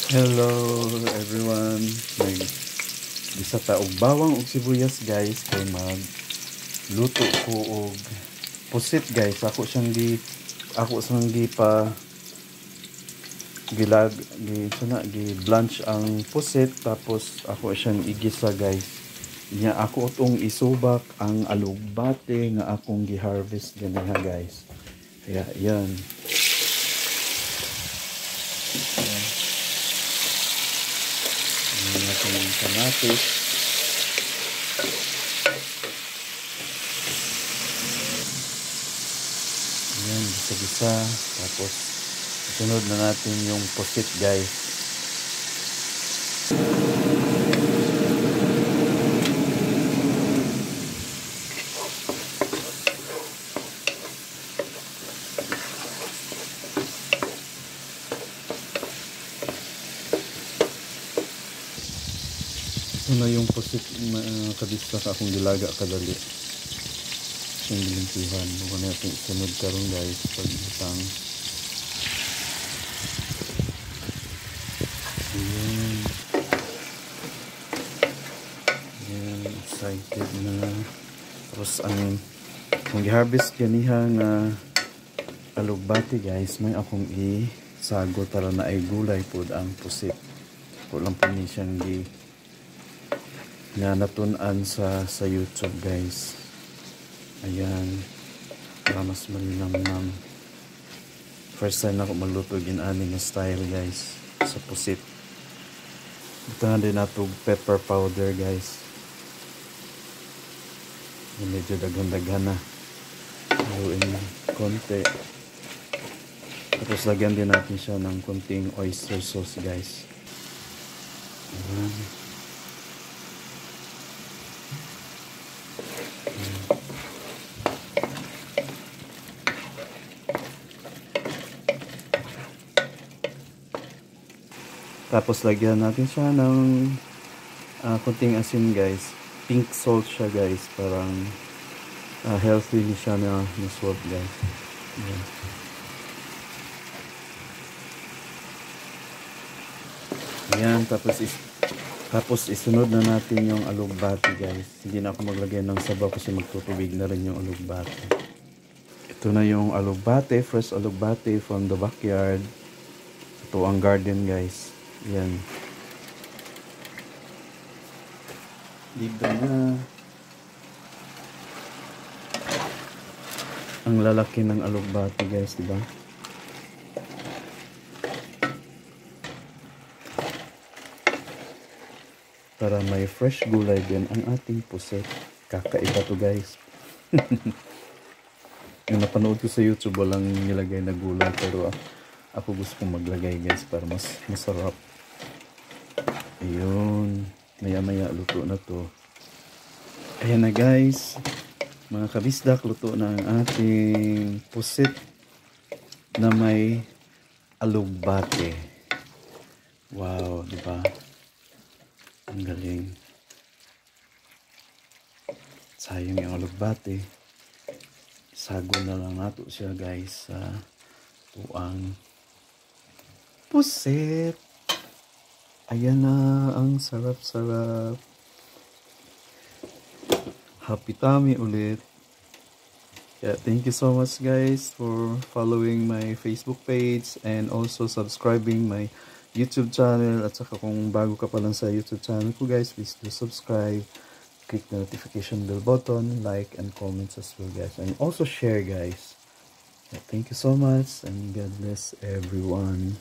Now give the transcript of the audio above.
Hello everyone. May gisa ta og bawang ug sibuyas guys kay magluto ko og pusit guys. Ako siyang gi pa gi blanch ang pusit tapos ako siyang igisa guys. Nya ako utong isubak ang alugbate nga akong gi-harvest ganiha guys. Kaya yan. Ang ating kamatis. Ayan, gisa-gisa. Tapos, isunod na natin yung pusit guys. Ito na yung pusit kabista ka akong gilaga kadali. Yung gilimpihan. Huwag na natin isunod karon guys. Pag-isang. Ayan. Ayan. Excited na. Tapos ang gi-harvest ganiha nga alugbati guys. May akong isago tara na ay gulay po ang pusit. Kulang po niya siyang na natunan sa YouTube guys. Ayan, para mas malinamnam. First time na ako magluto ginani na style guys sa pusit. Ito na din nato pepper powder guys. Medyo daghan-daghan na. Haluin konti. Tapos lagyan din natin siya ng konting oyster sauce guys. Ayan. Tapos lagyan natin siya ng konting asin guys. Pink salt siya guys. Parang healthy siya na salt guys. Ayan. Ayan. Tapos isunod na natin yung alugbati guys. Hindi na ako maglagay ng sabaw kasi magtutubig na rin yung alugbati. Ito na yung alugbati. Fresh alugbati from the backyard. Ito ang garden guys. Yan. Dito na. Ang lalaki ng alugbati guys, di ba? Para may fresh gulay din ang ating pusit. Kakaiba to guys. Yung napanood ko sa YouTube, walang nilagay na gulay pero ako gusto kong maglagay guys para mas masarap. Ayun, maya luto na to. Ayan na guys, mga kabisdak, luto na ang ating pusit na may alugbate. Wow, di ba? Ang galing. Sayang yung alugbate. Sago na lang nato siya guys sa tuang pusit. Ayan na, ang sarap-sarap. Happy tummy ulit. Yeah, thank you so much guys for following my Facebook page and also subscribing my YouTube channel. At saka kung bago ka pa lang sa YouTube channel ko guys, please do subscribe. Click the notification bell button, like and comments as well guys. And also share guys. Yeah, thank you so much and God bless everyone.